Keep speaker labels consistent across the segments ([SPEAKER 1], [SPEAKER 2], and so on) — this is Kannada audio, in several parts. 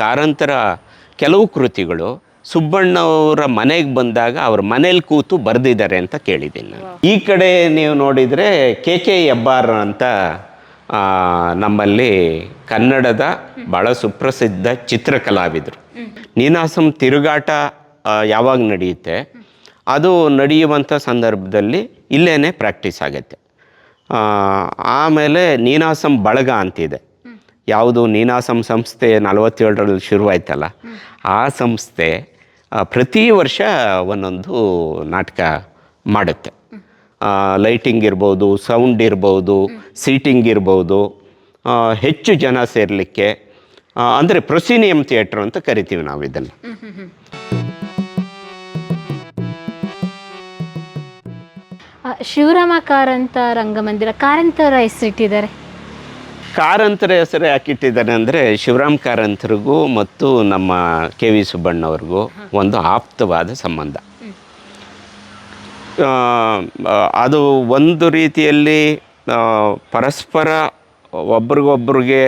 [SPEAKER 1] ಕಾರಂತರ ಕೆಲವು ಕೃತಿಗಳು ಸುಬ್ಬಣ್ಣವರ ಮನೆಗೆ ಬಂದಾಗ ಅವ್ರ ಮನೇಲಿ ಕೂತು ಬರೆದಿದ್ದಾರೆ ಅಂತ ಕೇಳಿದ್ದೀನಿ ನಾನು. ಈ ಕಡೆ ನೀವು ನೋಡಿದರೆ ಕೆ ಹೆಬ್ಬಾರ್ ಅಂತ ನಮ್ಮಲ್ಲಿ ಕನ್ನಡದ ಭಾಳ ಸುಪ್ರಸಿದ್ಧ ಚಿತ್ರಕಲಾವಿದರು. ನೀನಾಸಂ ತಿರುಗಾಟ ಯಾವಾಗ ನಡೆಯುತ್ತೆ, ಅದು ನಡೆಯುವಂಥ ಸಂದರ್ಭದಲ್ಲಿ ಇಲ್ಲೇ ಪ್ರಾಕ್ಟೀಸ್ ಆಗುತ್ತೆ. ಆಮೇಲೆ ನೀನಾಸಂ ಬಳಗ ಅಂತಿದೆ. ಯಾವುದು ನೀನಾಸಂ ಸಂಸ್ಥೆ 47ರಲ್ಲಿ ಶುರುವಾಯ್ತಲ್ಲ, ಆ ಸಂಸ್ಥೆ ಪ್ರತಿ ವರ್ಷ ಒಂದೊಂದು ನಾಟಕ ಮಾಡುತ್ತೆ. ಲೈಟಿಂಗ್ ಇರ್ಬೋದು, ಸೌಂಡ್ ಇರ್ಬೋದು, ಸೀಟಿಂಗ್ ಇರ್ಬೋದು, ಹೆಚ್ಚು ಜನ ಸೇರಲಿಕ್ಕೆ, ಅಂದರೆ ಪ್ರೊಸಿನಿಯಂ ಥಿಯೇಟ್ರ್ ಅಂತ ಕರಿತೀವಿ ನಾವು ಇದನ್ನು.
[SPEAKER 2] ಶಿವರಾಮ ಕಾರಂತ ರಂಗಮಂದಿರ, ಕಾರಂತರ ಹೆಸರಿಟ್ಟಿದ್ದಾರೆ.
[SPEAKER 1] ಕಾರಂತರ ಹೆಸರು ಯಾಕಿಟ್ಟಿದ್ದಾರೆ ಅಂದರೆ ಶಿವರಾಮ್ ಕಾರಂತರಿಗೂ ಮತ್ತು ನಮ್ಮ ಕೆ ವಿ ಸುಬ್ಬಣ್ಣವ್ರಿಗೂ ಒಂದು ಆಪ್ತವಾದ ಸಂಬಂಧ. ಅದು ಒಂದು ರೀತಿಯಲ್ಲಿ ಪರಸ್ಪರ ಒಬ್ರಿಗೊಬ್ರಿಗೆ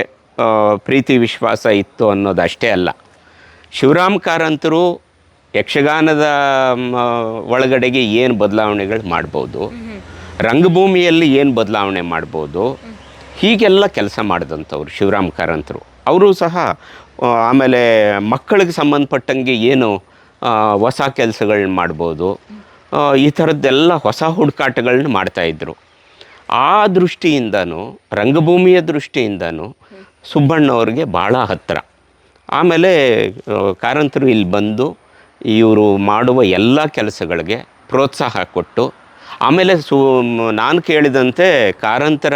[SPEAKER 1] ಪ್ರೀತಿ ವಿಶ್ವಾಸ ಇತ್ತು ಅನ್ನೋದಷ್ಟೇ ಅಲ್ಲ. ಶಿವರಾಮ್ ಕಾರಂತರು ಯಕ್ಷಗಾನದ ಒಳಗಡೆಗೆ ಏನು ಬದಲಾವಣೆಗಳು ಮಾಡ್ಬೋದು, ರಂಗಭೂಮಿಯಲ್ಲಿ ಏನು ಬದಲಾವಣೆ ಮಾಡ್ಬೋದು, ಹೀಗೆಲ್ಲ ಕೆಲಸ ಮಾಡಿದಂಥವ್ರು ಶಿವರಾಮ್ ಕಾರಂತರು. ಅವರು ಸಹ ಆಮೇಲೆ ಮಕ್ಕಳಿಗೆ ಸಂಬಂಧಪಟ್ಟಂಗೆ ಏನು ಹೊಸ ಕೆಲಸಗಳನ್ನ ಮಾಡ್ಬೋದು, ಈ ಥರದ್ದೆಲ್ಲ ಹೊಸ ಹುಡುಕಾಟಗಳನ್ನ ಮಾಡ್ತಾಯಿದ್ರು. ಆ ದೃಷ್ಟಿಯಿಂದನೂ ರಂಗಭೂಮಿಯ ದೃಷ್ಟಿಯಿಂದನೂ ಸುಬ್ಬಣ್ಣವ್ರಿಗೆ ಭಾಳ ಹತ್ತಿರ. ಆಮೇಲೆ ಕಾರಂತರು ಇಲ್ಲಿ ಬಂದು ಇವರು ಮಾಡುವ ಎಲ್ಲ ಕೆಲಸಗಳಿಗೆ ಪ್ರೋತ್ಸಾಹ ಕೊಟ್ಟು, ಆಮೇಲೆ ನಾನು ಕೇಳಿದಂತೆ ಕಾರಂತರ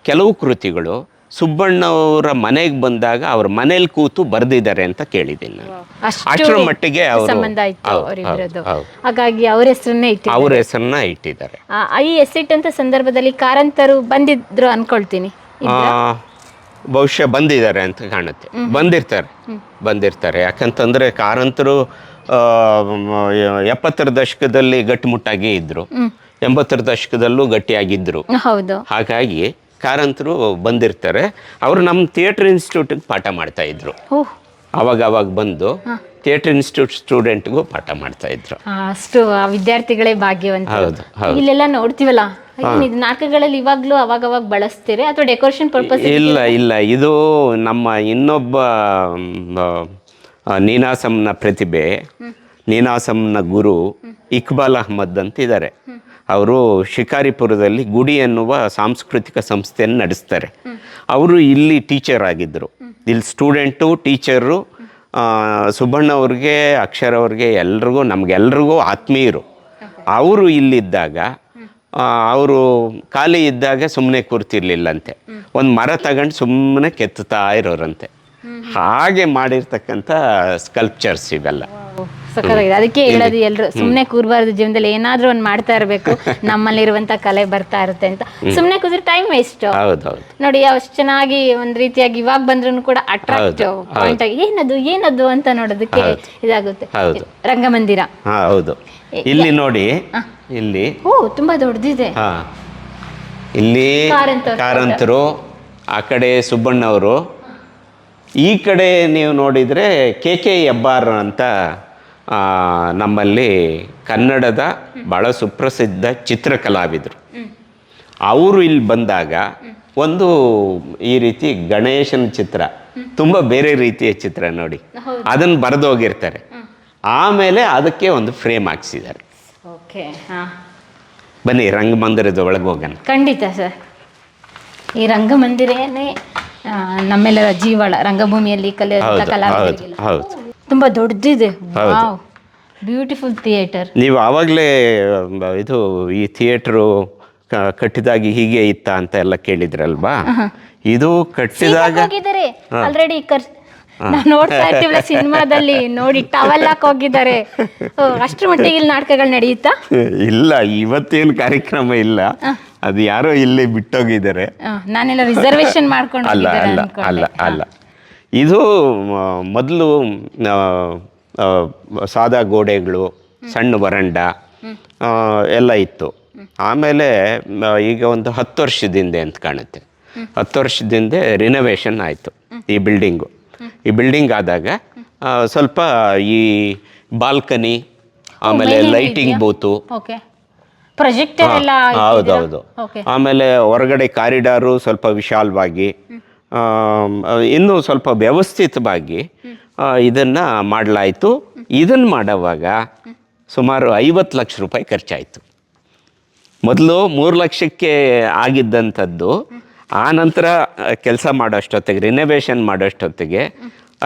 [SPEAKER 1] ಕೆಲವು ಕೃತಿಗಳು ಸುಬ್ಬಣ್ಣವರ ಮನೆಗೆ ಬಂದಾಗ ಅವ್ರ ಮನೇಲಿ ಕೂತು ಬರೆದಿದ್ದಾರೆ ಅಂತ ಕೇಳಿದ್ದೀನಿ ನಾನು. ಅಷ್ಟರ ಮಟ್ಟಿಗೆ
[SPEAKER 2] ಹಾಗಾಗಿ ಅವ್ರ
[SPEAKER 1] ಹೆಸರನ್ನ ಇಟ್ಟಿದ್ದಾರೆ.
[SPEAKER 2] ಈ ಹೆಸರಿಟ್ಟಂತ ಸಂದರ್ಭದಲ್ಲಿ ಕಾರಂತರು ಬಂದಿದ್ರು ಅನ್ಕೊಳ್ತೀನಿ.
[SPEAKER 1] ಬಹುಶಃ ಬಂದಿದ್ದಾರೆ ಅಂತ ಕಾಣುತ್ತೆ. ಬಂದಿರ್ತಾರೆ. ಯಾಕಂತಂದರೆ ಕಾರಂತರು 70ರ ದಶಕದಲ್ಲಿ ಗಟ್ಟಿಮುಟ್ಟಾಗಿ ಇದ್ದರು, 80ರ ದಶಕದಲ್ಲೂ ಗಟ್ಟಿಯಾಗಿದ್ದರು. ಹಾಗಾಗಿ ಕಾರಂತರು ಬಂದಿರ್ತಾರೆ. ಅವರು ನಮ್ಮ ಥಿಯೇಟರ್ ಇನ್ಸ್ಟಿಟ್ಯೂಟಿಗೆ ಪಾಠ ಮಾಡ್ತಾಯಿದ್ರು. ಅವಾಗ ಬಂದು ಥಿಯೇಟರ್ ಇನ್ಸ್ಟಿಟ್ಯೂಟ್ ಸ್ಟೂಡೆಂಟ್ಗೂ ಪಾಠ ಮಾಡ್ತಾಯಿದ್ರು.
[SPEAKER 2] ಅಷ್ಟು ವಿದ್ಯಾರ್ಥಿಗಳೇ ಭಾಗ್ಯವಂತ. ಇಲ್ಲೆಲ್ಲ ನೋಡ್ತೀವಲ್ಲ, ನಾಟಕಗಳಲ್ಲಿ ಇವಾಗಲೂ ಅವಾಗವಾಗ ಬಳಸ್ತೀರಿ ಅಥವಾ ಡೆಕೋರೇಷನ್ ಪರ್ಪಸ್?
[SPEAKER 1] ಇಲ್ಲ, ಇದು ನಮ್ಮ ಇನ್ನೊಬ್ಬ ನೀನಾಸಂನ ಪ್ರತಿಭೆ, ನೀನಾಸಂನ ಗುರು ಇಕ್ಬಾಲ್ ಅಹ್ಮದ್ ಅಂತಿದ್ದಾರೆ. ಅವರು ಶಿಕಾರಿಪುರದಲ್ಲಿ ಗುಡಿ ಎನ್ನುವ ಸಾಂಸ್ಕೃತಿಕ ಸಂಸ್ಥೆಯನ್ನು ನಡೆಸ್ತಾರೆ. ಅವರು ಇಲ್ಲಿ ಟೀಚರ್ ಆಗಿದ್ದರು. ಇಲ್ಲಿ ಸ್ಟೂಡೆಂಟು, ಟೀಚರು, ಸುಬ್ಬಣ್ಣವ್ರಿಗೆ, ಅಕ್ಷರ ಅವ್ರಿಗೆ, ಎಲ್ರಿಗೂ, ನಮಗೆಲ್ರಿಗೂ ಆತ್ಮೀಯರು. ಅವರು ಇಲ್ಲಿದ್ದಾಗ ಅವರು ಖಾಲಿ ಇದ್ದಾಗ ಸುಮ್ಮನೆ ಕೂರ್ತಿರ್ಲಿಲ್ಲಂತೆ, ಒಂದು ಮರ ತಗೊಂಡು ಸುಮ್ಮನೆ ಕೆತ್ತುತ್ತಾ ಇರೋರಂತೆ. ಹಾಗೆ ಮಾಡಿರ್ತಕ್ಕಂಥ ಸ್ಕಲ್ಪ್ಚರ್ಸ್ ಇವೆಲ್ಲ.
[SPEAKER 2] ಅದಕ್ಕೆ ಹೇಳೋದು ಎಲ್ರು ಸುಮ್ಮನೆ ಕೂರ್ಬಾರ್ದು, ಜೀವನದಲ್ಲಿ ಏನಾದ್ರೂ ಒಂದು ಮಾಡ್ತಾ ಇರಬೇಕು, ನಮ್ಮಲ್ಲಿರುವಂತ ಕಲೆ ಬರ್ತಾ ಇರುತ್ತೆ ಅಂತ. ಸುಮ್ಮನೆ ಕೂತ್ರೆ ಟೈಮ್ ವೇಸ್ಟ್. ನೋಡಿ ಅಷ್ಟು ಚೆನ್ನಾಗಿ ಒಂದ್ ರೀತಿಯಾಗಿ ಇವಾಗ ಬಂದ್ರು ಕೂಡ ಅಟ್ರಾಕ್ಟಿವ್ ಪಾಯಿಂಟ್ ಆಗಿ ಏನದು ಅಂತ ನೋಡೋದಕ್ಕೆ ಇದಾಗುತ್ತೆ. ರಂಗಮಂದಿರ
[SPEAKER 1] ಹೌದು. ಇಲ್ಲಿ ನೋಡಿ, ಇಲ್ಲಿ
[SPEAKER 2] ತುಂಬಾ ದೊಡ್ಡದಿದೆ.
[SPEAKER 1] ಇಲ್ಲಿ ಕಾರಂತರು, ಆ ಕಡೆ ಸುಬ್ಬಣ್ಣವರು, ಈ ಕಡೆ ನೀವು ನೋಡಿದರೆ ಕೆ ಹೆಬ್ಬಾರ್ ಅಂತ ನಮ್ಮಲ್ಲಿ ಕನ್ನಡದ ಭಾಳ ಸುಪ್ರಸಿದ್ಧ ಚಿತ್ರಕಲಾವಿದರು. ಅವರು ಇಲ್ಲಿ ಬಂದಾಗ ಒಂದು ಈ ರೀತಿ ಗಣೇಶನ ಚಿತ್ರ, ತುಂಬ ಬೇರೆ ರೀತಿಯ ಚಿತ್ರ ನೋಡಿ, ಅದನ್ನು ಬರೆದೋಗಿರ್ತಾರೆ. ಆಮೇಲೆ ಅದಕ್ಕೆ ಒಂದು ಫ್ರೇಮ್ ಹಾಕ್ಸಿದ್ದಾರೆ. ಬನ್ನಿ ರಂಗಮಂದಿರದ ಒಳಗೆ ಹೋಗೋಣ.
[SPEAKER 2] ಖಂಡಿತ ಸರ್. ಈ ರಂಗಮಂದಿರನೇ ನಮ್ಮೆಲ್ಲರ ಜೀವಾಳ. ರಂಗಭೂಮಿಯಲ್ಲಿ ಕಲಾವಿದರಿಗೆ ತುಂಬಾ ದೊಡ್ಡದಿದೆ. Beautiful theatre.
[SPEAKER 1] ನೀವು ಆವಾಗಲೇ ಇದು ಈ ಥಿಯೇಟ್ರು ಕಟ್ಟಿದಾಗ ಹೀಗೆ ಇತ್ತ ಅಂತ ಎಲ್ಲ ಕೇಳಿದ್ರಲ್ವಾ? ಇದು ಕಟ್ಟಿದಾಗ
[SPEAKER 2] ಆಲ್ರೆಡಿ ನೋಡ್ತಾ ಇರ್ತೀವಲ್ಲ ಸಿನಿಮಾದಲ್ಲಿ, ನೋಡಿ ಟವಲ್ ಹಾಕಿ ಹೋಗಿದ್ದಾರೆ. ಅಷ್ಟ್ರ ಮಟ್ಟಿಗೆ ಇಲ್ಲಿ ನಾಟಕಗಳು ನಡೆಯುತ್ತಾ?
[SPEAKER 1] ಇಲ್ಲ, ಇವತ್ತೇನು ಕಾರ್ಯಕ್ರಮ ಇಲ್ಲ, ಅದು ಯಾರೋ ಇಲ್ಲಿ ಬಿಟ್ಟೋಗಿದ್ದಾರೆ.
[SPEAKER 2] ನಾನೆಲ್ಲ ರಿಸರ್ವೇಶನ್ ಮಾಡ್ಕೊಂಡು
[SPEAKER 1] ಅಲ್ಲ. ಇದು ಮೊದಲು ಸಾದಾ ಗೋಡೆಗಳು, ಸಣ್ಣ ವರಂಡ ಎಲ್ಲ ಇತ್ತು. ಆಮೇಲೆ ಈಗ ಒಂದು 10 ವರ್ಷದಿಂದ ಅಂತ ಕಾಣುತ್ತೆ, 10 ವರ್ಷದಿಂದ ರಿನೋವೇಷನ್ ಆಯಿತು ಈ ಬಿಲ್ಡಿಂಗು. ಈ ಬಿಲ್ಡಿಂಗ್ ಆದಾಗ ಸ್ವಲ್ಪ ಈ ಬಾಲ್ಕನಿ, ಆಮೇಲೆ ಲೈಟಿಂಗ್ ಬೂತು,
[SPEAKER 2] ಓಕೆ, ಪ್ರೊಜೆಕ್ಟರ್ ಎಲ್ಲ
[SPEAKER 1] ಹೌದೌದು,
[SPEAKER 2] ಓಕೆ,
[SPEAKER 1] ಆಮೇಲೆ ಹೊರಗಡೆ ಕಾರಿಡಾರು ಸ್ವಲ್ಪ ವಿಶಾಲವಾಗಿ, ಇನ್ನೂ ಸ್ವಲ್ಪ ವ್ಯವಸ್ಥಿತವಾಗಿ ಇದನ್ನು ಮಾಡಲಾಯಿತು. ಇದನ್ನು ಮಾಡೋವಾಗ ಸುಮಾರು 50 ಲಕ್ಷ ರೂಪಾಯಿ ಖರ್ಚಾಯಿತು. ಮೊದಲು 3 ಲಕ್ಷಕ್ಕೆ ಆಗಿದ್ದಂಥದ್ದು ಆ ನಂತರ ಕೆಲಸ ಮಾಡೋಷ್ಟೊತ್ತಿಗೆ, ರಿನೋವೇಷನ್ ಮಾಡೋಷ್ಟೊತ್ತಿಗೆ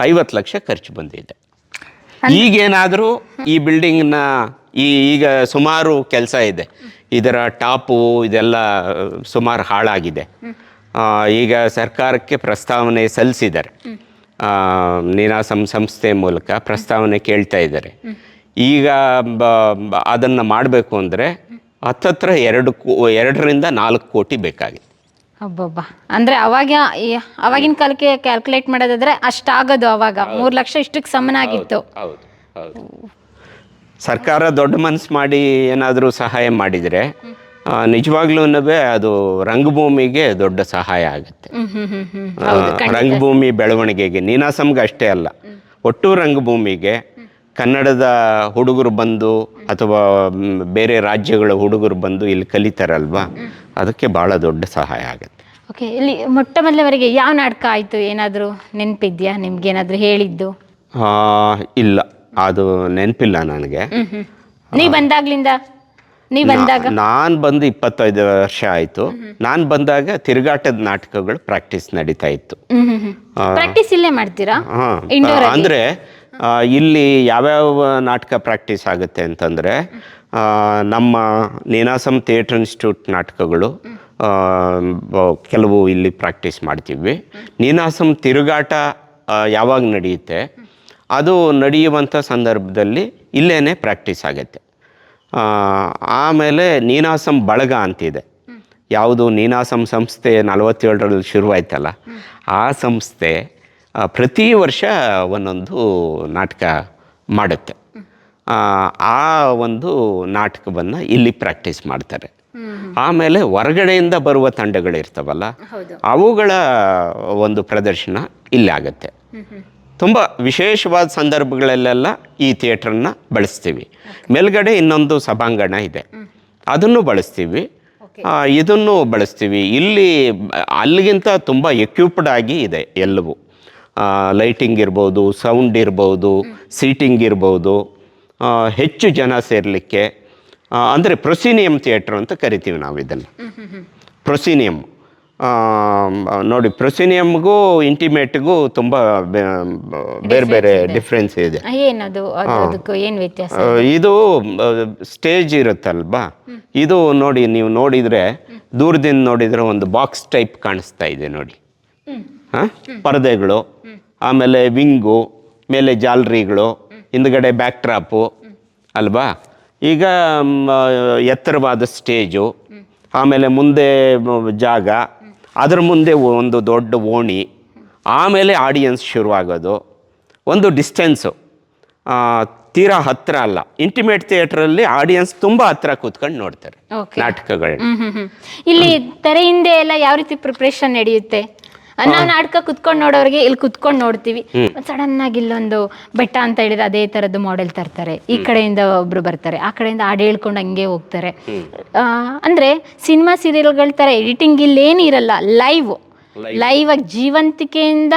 [SPEAKER 1] 50 ಲಕ್ಷ ಖರ್ಚು ಬಂದಿದೆ. ಈಗೇನಾದರೂ ಈ ಬಿಲ್ಡಿಂಗ್ನ ಈಗ ಸುಮಾರು ಕೆಲಸ ಇದೆ, ಇದರ ಟಾಪು ಇದೆಲ್ಲ ಸುಮಾರು ಹಾಳಾಗಿದೆ. ಈಗ ಸರ್ಕಾರಕ್ಕೆ ಪ್ರಸ್ತಾವನೆ ಸಲ್ಲಿಸಿದ್ದಾರೆ, ನೀನಾಸಂ ಸಂಸ್ಥೆ ಮೂಲಕ ಪ್ರಸ್ತಾವನೆ ಕೇಳ್ತಾ ಇದ್ದಾರೆ. ಈಗ ಅದನ್ನು ಮಾಡಬೇಕು ಅಂದರೆ ಹತ್ತತ್ರ 2ರಿಂದ 4 ಕೋಟಿ ಬೇಕಾಗಿದೆ.
[SPEAKER 2] ಅಬ್ಬಬ್ಬ, ಅಂದರೆ ಅವಾಗಿನ ಕಾಲಕ್ಕೆ ಕ್ಯಾಲ್ಕುಲೇಟ್ ಮಾಡೋದಾದ್ರೆ ಅಷ್ಟಾಗೋದು. ಅವಾಗ 3 ಲಕ್ಷ ಇಷ್ಟಕ್ಕೆ ಸಮನಾಗಿತ್ತು.
[SPEAKER 1] ಹೌದು ಹೌದು. ಸರ್ಕಾರ ದೊಡ್ಡ ಮನಸ್ಸು ಮಾಡಿ ಏನಾದರೂ ಸಹಾಯ ಮಾಡಿದರೆ ನಿಜವಾಗ್ಲೂ ಅದು ರಂಗಭೂಮಿಗೆ ದೊಡ್ಡ ಸಹಾಯ ಆಗುತ್ತೆ. ರಂಗಭೂಮಿ ಬೆಳವಣಿಗೆಗೆ, ನೀನಾಸಂಗೆ ಅಷ್ಟೇ ಅಲ್ಲ, ಒಟ್ಟು ರಂಗಭೂಮಿಗೆ ಕನ್ನಡದ ಹುಡುಗರು ಬಂದು ಅಥವಾ ಬೇರೆ ರಾಜ್ಯಗಳ ಹುಡುಗರು ಬಂದು ಇಲ್ಲಿ ಕಲಿತಾರಲ್ವಾ, ಅದಕ್ಕೆ ಭಾಳ ದೊಡ್ಡ ಸಹಾಯ ಆಗುತ್ತೆ.
[SPEAKER 2] ಓಕೆ, ಇಲ್ಲಿ ಮೊಟ್ಟ ಮೊದಲವರೆಗೆ ಯಾವ ನಾಟಕ ಆಯಿತು, ಏನಾದರೂ ನೆನಪಿದ್ಯಾ ನಿಮ್ಗೇನಾದರೂ ಹೇಳಿದ್ದು?
[SPEAKER 1] ಇಲ್ಲ, ಅದು ನೆನಪಿಲ್ಲ ನನಗೆ.
[SPEAKER 2] ನೀವು ಬಂದಾಗ
[SPEAKER 1] ನಾನು ಬಂದು 25 ವರ್ಷ ಆಯಿತು. ನಾನು ಬಂದಾಗ ತಿರುಗಾಟದ ನಾಟಕಗಳು ಪ್ರಾಕ್ಟೀಸ್ ನಡೀತಾ ಇತ್ತು.
[SPEAKER 2] ಪ್ರಾಕ್ಟೀಸ್ ಇಲ್ಲೇ ಮಾಡ್ತೀರಾ?
[SPEAKER 1] ಅಂದರೆ ಇಲ್ಲಿ ಯಾವ್ಯಾವ ನಾಟಕ ಪ್ರಾಕ್ಟೀಸ್ ಆಗುತ್ತೆ ಅಂತಂದರೆ, ನಮ್ಮ ನೀನಾಸಂ ಥಿಯೇಟರ್ ಇನ್ಸ್ಟಿಟ್ಯೂಟ್ ನಾಟಕಗಳು ಕೆಲವು ಇಲ್ಲಿ ಪ್ರಾಕ್ಟೀಸ್ ಮಾಡ್ತೀವಿ. ನೀನಾಸಂ ತಿರುಗಾಟ ಯಾವಾಗ ನಡೆಯುತ್ತೆ ಅದು ನಡೆಯುವಂಥ ಸಂದರ್ಭದಲ್ಲಿ ಇಲ್ಲೇ ಪ್ರಾಕ್ಟೀಸ್ ಆಗುತ್ತೆ. ಆಮೇಲೆ ನೀನಾಸಂ ಬಳಗ ಅಂತಿದೆ. ಯಾವುದು ನೀನಾಸಂ ಸಂಸ್ಥೆ 47ರಲ್ಲಿ ಶುರುವಾಯ್ತಲ್ಲ, ಆ ಸಂಸ್ಥೆ ಪ್ರತಿ ವರ್ಷ ಒಂದೊಂದು ನಾಟಕ ಮಾಡುತ್ತೆ. ಆ ಒಂದು ನಾಟಕವನ್ನು ಇಲ್ಲಿ ಪ್ರಾಕ್ಟೀಸ್ ಮಾಡ್ತಾರೆ. ಆಮೇಲೆ ಹೊರಗಡೆಯಿಂದ ಬರುವ ತಂಡಗಳಿರ್ತಾವಲ್ಲ, ಅವುಗಳ ಒಂದು ಪ್ರದರ್ಶನ ಇಲ್ಲಿ ಆಗುತ್ತೆ. ತುಂಬ ವಿಶೇಷವಾದ ಸಂದರ್ಭಗಳಲ್ಲೆಲ್ಲ ಈ ಥಿಯೇಟ್ರನ್ನ ಬಳಸ್ತೀವಿ. ಮೇಲ್ಗಡೆ ಇನ್ನೊಂದು ಸಭಾಂಗಣ ಇದೆ, ಅದನ್ನು ಬಳಸ್ತೀವಿ, ಇದನ್ನು ಬಳಸ್ತೀವಿ. ಇಲ್ಲಿ ಅಲ್ಲಿಗಿಂತ ತುಂಬ ಎಕ್ವಿಪ್ಡ್ ಆಗಿ ಇದೆ ಎಲ್ಲವೂ. ಲೈಟಿಂಗ್ ಇರ್ಬೋದು, ಸೌಂಡ್ ಇರ್ಬೋದು, ಸೀಟಿಂಗ್ ಇರ್ಬೋದು, ಹೆಚ್ಚು ಜನ ಸೇರಲಿಕ್ಕೆ. ಅಂದರೆ ಪ್ರೊಸೀನಿಯಂ ಥಿಯೇಟ್ರ್ ಅಂತ ಕರಿತೀವಿ ನಾವು ಇದನ್ನು. ಪ್ರೊಸೀನಿಯಂ ನೋಡಿ, ಪ್ರೊಸೀನಿಯಮ್ಗೂ ಇಂಟಿಮೇಟ್ಗೂ ತುಂಬ ಬೇರೆ ಬೇರೆ ಡಿಫ್ರೆನ್ಸ್ ಇದೆ.
[SPEAKER 2] ಏನದು, ಏನು ವ್ಯತ್ಯಾಸ?
[SPEAKER 1] ಇದು ಸ್ಟೇಜ್ ಇರುತ್ತಲ್ವಾ, ಇದು ನೋಡಿ, ನೀವು ನೋಡಿದರೆ ದೂರದಿಂದ ನೋಡಿದರೆ ಒಂದು ಬಾಕ್ಸ್ ಟೈಪ್ ಕಾಣಿಸ್ತಾ ಇದೆ ನೋಡಿ. ಪರದೆಗಳು, ಆಮೇಲೆ ವಿಂಗು, ಮೇಲೆ ಜಾಲರಿಗಳು, ಹಿಂದ್ಗಡೆ ಬ್ಯಾಕ್ ಟ್ರಾಪು ಅಲ್ವಾ. ಈಗ ಎತ್ತರವಾದ ಸ್ಟೇಜು, ಆಮೇಲೆ ಮುಂದೆ ಜಾಗ, ಅದರ ಮುಂದೆ ಒಂದು ದೊಡ್ಡ ಓಣಿ, ಆಮೇಲೆ ಆಡಿಯನ್ಸ್ ಶುರುವಾಗೋದು. ಒಂದು ಡಿಸ್ಟೆನ್ಸು ತೀರಾ ಹತ್ತಿರ ಅಲ್ಲ. ಇಂಟಿಮೇಟ್ ಥಿಯೇಟ್ರಲ್ಲಿ ಆಡಿಯನ್ಸ್ ತುಂಬ ಹತ್ತಿರ ಕೂತ್ಕೊಂಡು ನೋಡ್ತಾರೆ ನಾಟಕಗಳನ್ನ.
[SPEAKER 2] ಇಲ್ಲಿ ತೆರೆ ಹಿಂದೆ ಎಲ್ಲ ಯಾವ ರೀತಿ ಪ್ರಿಪ್ರೇಷನ್ ನಡೆಯುತ್ತೆ? ನಾವು ನಾಟಕ ಕುತ್ಕೊಂಡು ನೋಡೋರಿಗೆ ಇಲ್ಲಿ ಕುತ್ಕೊಂಡು ನೋಡ್ತೀವಿ, ಸಡನ್ ಆಗಿ ಇಲ್ಲೊಂದು ಬೆಟ್ಟ ಅಂತ ಹೇಳಿದ್ರೆ ಅದೇ ತರದ್ದು ಮಾಡೆಲ್ ತರ್ತಾರೆ, ಈ ಕಡೆಯಿಂದ ಒಬ್ರು ಬರ್ತಾರೆ, ಆ ಕಡೆಯಿಂದ ಹಾಡು ಹೇಳ್ಕೊಂಡು ಹಂಗೆ ಹೋಗ್ತಾರೆ. ಅಂದ್ರೆ ಸಿನಿಮಾ ಸೀರಿಯಲ್ಗಳ ತರ ಎಡಿಟಿಂಗ್ ಇಲ್ಲೇನು ಇರಲ್ಲ, ಲೈವ್ ಆಗಿ ಜೀವಂತಿಕೆಯಿಂದ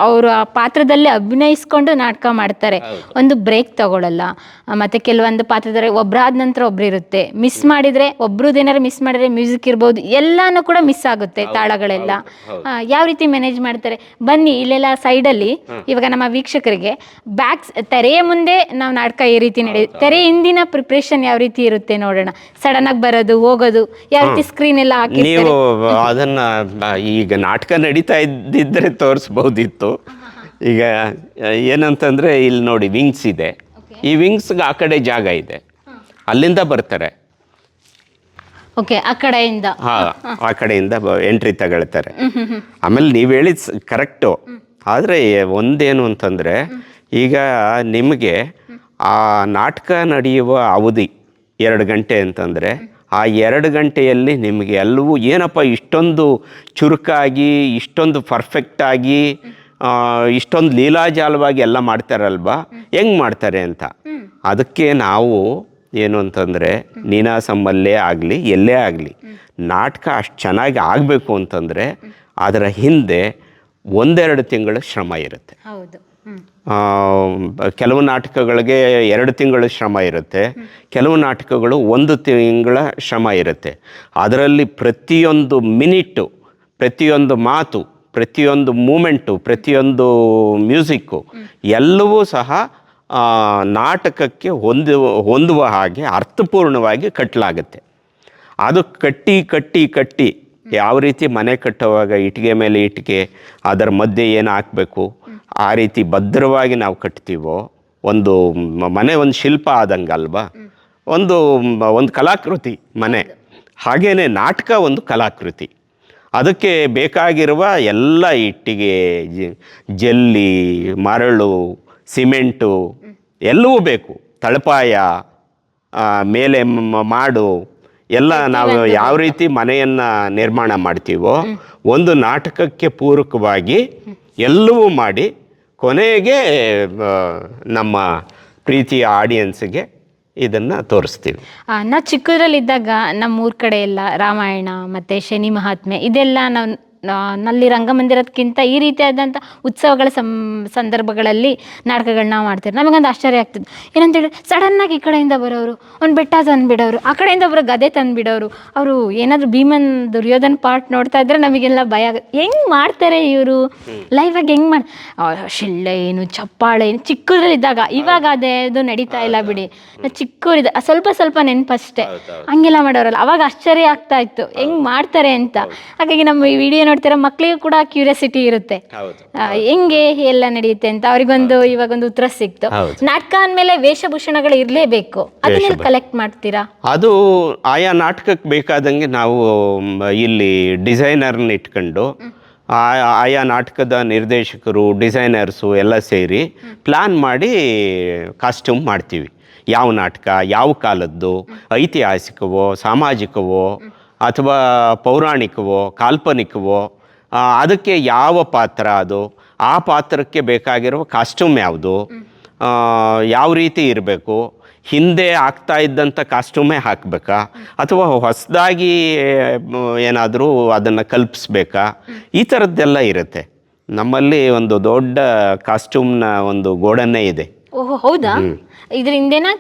[SPEAKER 2] ಅವರು ಆ ಪಾತ್ರದಲ್ಲಿ ಅಭಿನಯಿಸ್ಕೊಂಡು ನಾಟಕ ಮಾಡ್ತಾರೆ. ಒಂದು ಬ್ರೇಕ್ ತಗೊಳ್ಳಲ್ಲ. ಮತ್ತೆ ಕೆಲವೊಂದು ಪಾತ್ರದಲ್ಲಿ ಒಬ್ಬರಾದ ನಂತರ ಒಬ್ರು ಇರುತ್ತೆ, ಮಿಸ್ ಮಾಡಿದ್ರೆ ಒಬ್ರದ್ದೇನಾರು ಮಿಸ್ ಮಾಡಿದ್ರೆ ಮ್ಯೂಸಿಕ್ ಇರ್ಬೋದು, ಎಲ್ಲಾನು ಕೂಡ ಮಿಸ್ ಆಗುತ್ತೆ, ತಾಳಗಳೆಲ್ಲ. ಯಾವ ರೀತಿ ಮ್ಯಾನೇಜ್ ಮಾಡ್ತಾರೆ? ಬನ್ನಿ ಇಲ್ಲೆಲ್ಲ ಸೈಡಲ್ಲಿ ಇವಾಗ ನಮ್ಮ ವೀಕ್ಷಕರಿಗೆ ತೆರೆಯ ಮುಂದೆ ನಾವು ನಾಟಕ ಈ ರೀತಿ ನಡೆಯುತ್ತೆ, ತೆರೆ ಹಿಂದಿನ ಪ್ರಿಪ್ರೇಷನ್ ಯಾವ ರೀತಿ ಇರುತ್ತೆ ನೋಡೋಣ. ಸಡನ್ ಆಗಿ ಬರೋದು ಹೋಗೋದು, ಯಾವ ರೀತಿ ಸ್ಕ್ರೀನ್ ಎಲ್ಲ ಹಾಕಿ.
[SPEAKER 1] ನೀವು ಅದನ್ನ ಈಗ ನಾಟಕ ನಡೀತಾ ಇದ್ದಿದ್ರೆ ತೋರಿಸ್ಬೋದಿತ್ತು. ಈಗ ಏನಂತಂದ್ರೆ ಇಲ್ಲಿ ನೋಡಿ, ವಿಂಗ್ಸ್ ಇದೆ, ಈ ವಿಂಗ್ಸ್ಗೆ ಆ ಕಡೆ ಜಾಗ ಇದೆ, ಅಲ್ಲಿಂದ ಬರ್ತಾರೆ.
[SPEAKER 2] ಓಕೆ, ಆ ಕಡೆಯಿಂದ
[SPEAKER 1] ಆ ಕಡೆಯಿಂದ ಎಂಟ್ರಿ ತಗೊಳ್ತಾರೆ. ಆಮೇಲೆ ನೀವು ಹೇಳಿದ ಕರೆಕ್ಟು. ಆದರೆ ಒಂದೇನು ಅಂತಂದರೆ, ಈಗ ನಿಮಗೆ ಆ ನಾಟಕ ನಡೆಯುವ ಅವಧಿ 2 ಗಂಟೆ ಅಂತಂದರೆ, ಆ 2 ಗಂಟೆಯಲ್ಲಿ ನಿಮಗೆ ಎಲ್ಲವೂ ಏನಪ್ಪ ಇಷ್ಟೊಂದು ಚುರುಕಾಗಿ, ಇಷ್ಟೊಂದು ಪರ್ಫೆಕ್ಟಾಗಿ ಇಷ್ಟೊಂದು ಲೀಲಾಜಾಲವಾಗಿ ಎಲ್ಲ ಮಾಡ್ತಾರಲ್ವಾ, ಹೆಂಗೆ ಮಾಡ್ತಾರೆ ಅಂತ. ಅದಕ್ಕೆ ನಾವು ಏನು ಅಂತಂದರೆ, ನೀನಾಸಮ್ಮಲ್ಲೇ ಆಗಲಿ ಎಲ್ಲೇ ಆಗಲಿ ನಾಟಕ ಅಷ್ಟು ಚೆನ್ನಾಗಿ ಆಗಬೇಕು ಅಂತಂದರೆ ಅದರ ಹಿಂದೆ 1-2 ತಿಂಗಳ ಶ್ರಮ ಇರುತ್ತೆ.
[SPEAKER 2] ಹೌದು.
[SPEAKER 1] ಕೆಲವು ನಾಟಕಗಳಿಗೆ 2 ತಿಂಗಳ ಶ್ರಮ ಇರುತ್ತೆ, ಕೆಲವು ನಾಟಕಗಳು 1 ತಿಂಗಳ ಶ್ರಮ ಇರುತ್ತೆ. ಅದರಲ್ಲಿ ಪ್ರತಿಯೊಂದು ಮಿನಿಟು, ಪ್ರತಿಯೊಂದು ಮಾತು, ಪ್ರತಿಯೊಂದು ಮೂಮೆಂಟು, ಪ್ರತಿಯೊಂದು ಮ್ಯೂಸಿಕ್ಕು ಎಲ್ಲವೂ ಸಹ ನಾಟಕಕ್ಕೆ ಹೊಂದುವ ಹಾಗೆ ಅರ್ಥಪೂರ್ಣವಾಗಿ ಕಟ್ಟಲಾಗುತ್ತೆ. ಅದು ಕಟ್ಟಿ ಯಾವ ರೀತಿ ಮನೆ ಕಟ್ಟುವಾಗ ಇಟ್ಟಿಗೆ ಮೇಲೆ ಇಟ್ಟಿಗೆ ಅದರ ಮಧ್ಯೆ ಏನು ಹಾಕಬೇಕು ಆ ರೀತಿ ಭದ್ರವಾಗಿ ನಾವು ಕಟ್ತೀವೋ, ಒಂದು ಮನೆ ಒಂದು ಶಿಲ್ಪ ಆದಂಗಲ್ವಾ, ಒಂದು ಕಲಾಕೃತಿ ಮನೆ. ಹಾಗೇ ನಾಟಕ ಒಂದು ಕಲಾಕೃತಿ. ಅದಕ್ಕೆ ಬೇಕಾಗಿರುವ ಎಲ್ಲ ಇಟ್ಟಿಗೆ, ಜಲ್ಲಿ, ಮರಳು, ಸಿಮೆಂಟು ಎಲ್ಲವೂ ಬೇಕು. ತಳಪಾಯ, ಮೇಲೆ ಮಾಡು ಎಲ್ಲ ನಾವು ಯಾವ ರೀತಿ ಮನೆಯನ್ನು ನಿರ್ಮಾಣ ಮಾಡ್ತೀವೋ ಒಂದು ನಾಟಕಕ್ಕೆ ಪೂರಕವಾಗಿ ಎಲ್ಲವೂ ಮಾಡಿ ಕೊನೆಗೆ ನಮ್ಮ ಪ್ರೀತಿಯ ಆಡಿಯನ್ಸ್ಗೆ ಇದನ್ನು ತೋರಿಸ್ತೀವಿ.
[SPEAKER 2] ನಾವು ಚಿಕ್ಕದ್ರಲ್ಲಿದ್ದಾಗ ನಮ್ಮೂರ ಕಡೆ ಎಲ್ಲ ರಾಮಾಯಣ ಮತ್ತು ಶನಿ ಮಹಾತ್ಮೆ ಇದೆಲ್ಲ ನಲ್ಲಿ ರಂಗಮಂದಿರಕ್ಕಿಂತ ಈ ರೀತಿಯಾದಂಥ ಉತ್ಸವಗಳ ಸಂದರ್ಭಗಳಲ್ಲಿ ನಾಟಕಗಳನ್ನ ಮಾಡ್ತಾರೆ. ನಮಗೊಂದು ಆಶ್ಚರ್ಯ ಆಗ್ತದೆ. ಏನಂತೇಳಿ ಸಡನ್ನಾಗಿ ಈ ಕಡೆಯಿಂದ ಬರೋರು ಒಂದು ಬೆಟ್ಟ ತಂದುಬಿಡೋರು, ಆ ಕಡೆಯಿಂದ ಬರೋ ಗದೆ ತಂದುಬಿಡೋರು. ಅವರು ಏನಾದರೂ ಭೀಮನ್ ದುರ್ಯೋಧನ ಪಾರ್ಟ್ ನೋಡ್ತಾ ಇದ್ರೆ ನಮಗೆಲ್ಲ ಭಯ ಆಗುತ್ತೆ. ಹೆಂಗೆ ಮಾಡ್ತಾರೆ ಇವರು ಲೈವಾಗಿ, ಹೆಂಗೆ ಮಾಡಿ ಶಿಳ್ಳೆ ಏನು ಚಪ್ಪಾಳೆ ಏನು ಚಿಕ್ಕದ್ರಲ್ಲಿದ್ದಾಗ. ಇವಾಗ ಅದು ನಡೀತಾ ಇಲ್ಲ ಬಿಡಿ. ಚಿಕ್ಕವರಿದ್ದ ಸ್ವಲ್ಪ ನೆನಪಷ್ಟೇ. ಹಂಗೆಲ್ಲ ಮಾಡೋರಲ್ಲ, ಅವಾಗ ಆಶ್ಚರ್ಯ ಆಗ್ತಾ ಇತ್ತು ಹೆಂಗೆ ಮಾಡ್ತಾರೆ ಅಂತ. ಹಾಗಾಗಿ ನಮ್ಮ ಈ ವಿಡಿಯೋ ನೋಡ್ತಿರೋ ಮಕ್ಕಳಿಗೂ ಕೂಡ ಕ್ಯೂರಿಯಾಸಿಟಿ ಇರುತ್ತೆ, ಹೆಂಗೆ ಎಲ್ಲ ನಡೆಯುತ್ತೆ ಅಂತ. ಅವ್ರಿಗೊಂದು ಇವಾಗೊಂದು ಉತ್ತರ ಸಿಕ್ತು. ನಾಟಕ ಅಂದಮೇಲೆ ವೇಷಭೂಷಣಗಳು ಇರಲೇಬೇಕು, ಅದನ್ನೆಲ್ಲ ಕಲೆಕ್ಟ್ ಮಾಡ್ತೀರಾ?
[SPEAKER 1] ಅದು ಆಯಾ ನಾಟಕಕ್ಕೆ ಬೇಕಾದಂಗೆ ನಾವು ಇಲ್ಲಿ ಡಿಸೈನರ್ನ ಇಟ್ಕೊಂಡು ಆಯಾ ನಾಟಕದ ನಿರ್ದೇಶಕರು, ಡಿಸೈನರ್ಸು ಎಲ್ಲ ಸೇರಿ ಪ್ಲ್ಯಾನ್ ಮಾಡಿ ಕಾಸ್ಟ್ಯೂಮ್ ಮಾಡ್ತೀವಿ. ಯಾವ ನಾಟಕ, ಯಾವ ಕಾಲದ್ದು, ಐತಿಹಾಸಿಕವೋ, ಸಾಮಾಜಿಕವೋ ಅಥವಾ ಪೌರಾಣಿಕವೋ, ಕಾಲ್ಪನಿಕವೋ, ಅದಕ್ಕೆ ಯಾವ ಪಾತ್ರ, ಅದು ಆ ಪಾತ್ರಕ್ಕೆ ಬೇಕಾಗಿರುವ ಕಾಸ್ಟ್ಯೂಮ್ ಯಾವುದು, ಯಾವ ರೀತಿ ಇರಬೇಕು, ಹಿಂದೆ ಆಗ್ತಾ ಇದ್ದಂಥ ಕಾಸ್ಟ್ಯೂಮೇ ಹಾಕಬೇಕಾ ಅಥವಾ ಹೊಸದಾಗಿ ಏನಾದರೂ ಅದನ್ನು ಕಲ್ಪಿಸ್ಬೇಕಾ, ಈ ಥರದ್ದೆಲ್ಲ ಇರುತ್ತೆ. ನಮ್ಮಲ್ಲಿ ಒಂದು ದೊಡ್ಡ ಕಾಸ್ಟ್ಯೂಮ್ನ ಒಂದು ಗೋಡನ್ನೇ ಇದೆ.
[SPEAKER 2] ಓಹೋ, ಹೌದಾ? ಇದ್ರ ಹಿಂದೆನಾ?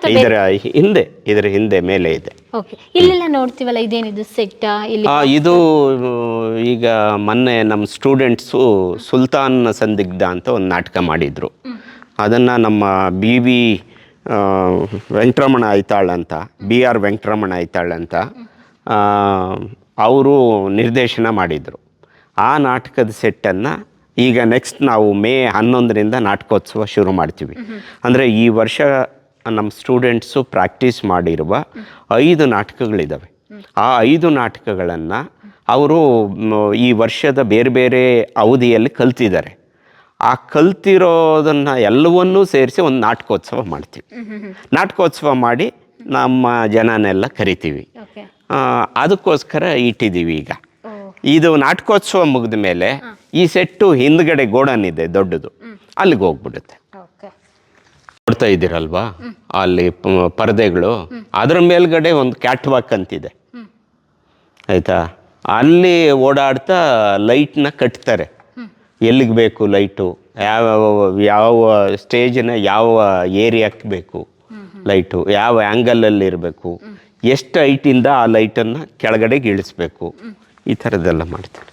[SPEAKER 1] ಇದರ ಹಿಂದೆ ಮೇಲೆ ಇದೆ.
[SPEAKER 2] ಓಕೆ. ಇಲ್ಲೆಲ್ಲ ನೋಡ್ತೀವಲ್ಲ, ಇದೇನಿದು ಸೆಟ್?
[SPEAKER 1] ಇದು ಈಗ ಮೊನ್ನೆ ನಮ್ಮ ಸ್ಟೂಡೆಂಟ್ಸು ಸುಲ್ತಾನ್ ಸಂದಿಗ್ಧ ಅಂತ ಒಂದು ನಾಟಕ ಮಾಡಿದರು. ಅದನ್ನು ನಮ್ಮ BV ವೆಂಕಟರಮಣ ಐತಾಳ್ ಅಂತ, BR ವೆಂಕಟರಮಣ ಐತಾಳ್ ಅಂತ ಅವರು ನಿರ್ದೇಶನ ಮಾಡಿದರು. ಆ ನಾಟಕದ ಸೆಟ್ಟನ್ನು ಈಗ ನೆಕ್ಸ್ಟ್ ನಾವು ಮೇ 11ರಿಂದ ನಾಟಕೋತ್ಸವ ಶುರು ಮಾಡ್ತೀವಿ. ಅಂದರೆ ಈ ವರ್ಷ ನಮ್ಮ ಸ್ಟೂಡೆಂಟ್ಸು ಪ್ರಾಕ್ಟೀಸ್ ಮಾಡಿರುವ 5 ನಾಟಕಗಳಿದ್ದಾವೆ. ಆ 5 ನಾಟಕಗಳನ್ನು ಅವರು ಈ ವರ್ಷದ ಬೇರೆ ಬೇರೆ ಅವಧಿಯಲ್ಲಿ ಕಲ್ತಿದ್ದಾರೆ. ಆ ಕಲ್ತಿರೋದನ್ನು ಎಲ್ಲವನ್ನೂ ಸೇರಿಸಿ ಒಂದು ನಾಟಕೋತ್ಸವ ಮಾಡ್ತೀವಿ. ನಾಟಕೋತ್ಸವ ಮಾಡಿ ನಮ್ಮ ಜನನೆಲ್ಲ ಕರಿತೀವಿ. ಅದಕ್ಕೋಸ್ಕರ ಇಟ್ಟಿದ್ದೀವಿ. ಈಗ ಇದು ನಾಟಕೋತ್ಸವ ಮುಗಿದ ಮೇಲೆ ಈ ಸೆಟ್ಟು ಹಿಂದ್ಗಡೆ ಗೋಡನ್ ಇದೆ ದೊಡ್ಡದು, ಅಲ್ಲಿಗೆ ಹೋಗ್ಬಿಡುತ್ತೆ. ನೋಡ್ತಾ ಇದ್ದೀರಲ್ವಾ ಅಲ್ಲಿ ಪರದೆಗಳು, ಅದರ ಮೇಲ್ಗಡೆ ಒಂದು ಕ್ಯಾಟ್ ವಾಕ್ ಅಂತಿದೆ, ಆಯಿತಾ? ಅಲ್ಲಿ ಓಡಾಡ್ತಾ ಲೈಟ್ನ ಕಟ್ತಾರೆ. ಎಲ್ಲಿಗೆ ಬೇಕು ಲೈಟು, ಯಾವ ಸ್ಟೇಜಿನ ಯಾವ ಏರಿಯಾಕ್ಕೆ ಬೇಕು ಲೈಟು, ಯಾವ ಆ್ಯಂಗಲಲ್ಲಿ ಇರಬೇಕು, ಎಷ್ಟು ಹೈಟಿಂದ ಆ ಲೈಟನ್ನು ಕೆಳಗಡೆಗೆ ಇಳಿಸ್ಬೇಕು, ಈ ಥರದ್ದೆಲ್ಲ ಮಾಡ್ತಾರೆ.